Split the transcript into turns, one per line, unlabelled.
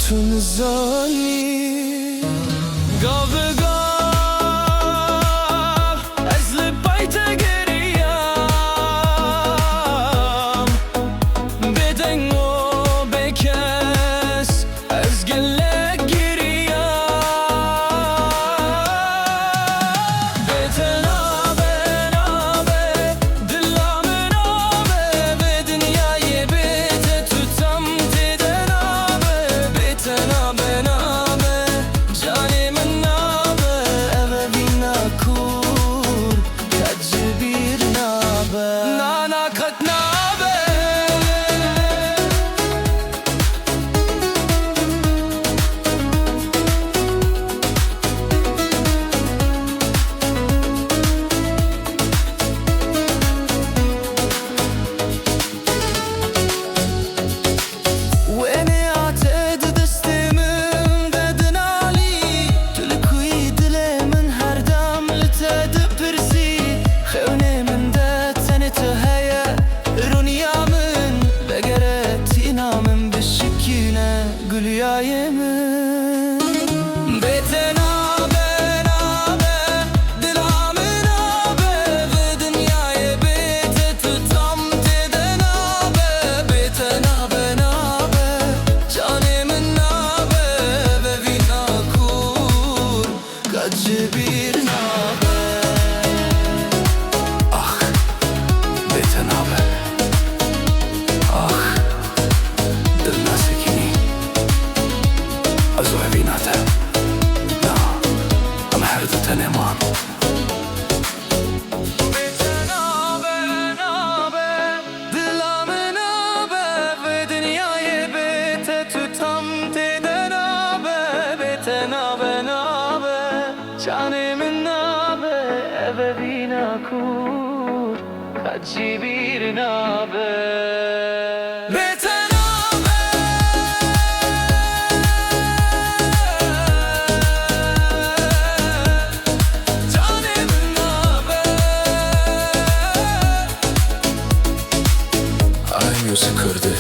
تون زانی گاو از لبایت گریم بدن و بکس از گلک گریم بتن نابه نابه دلم نابه به دنیای بیت tutam têne nabe beten nabe nabe canım nabe eve bina kur kaçı bir nabe nana kat nabe وأنا عتاد دستمم ددن علي تلقي دلي من هر دم لتاد برسي خوني من دات سنة هيا رونيا من بقرت إنامم بالشكينة قل يا يمن بيتنا بنا دلام نابه بدنياي بيت tutam têne nabe بيتنا بنابه canım nabe ve vina kur kaçı bir nabe ah beten nabe ah dilna sekini azo vinate na am her da teneman beten nabe nabe dilam nabe ve dünyayı bete tutam têne nabe beten nabe nabe canım nabe eve bina kur kaçı bir nabe beten nabe canım nabe AiMusicKurdi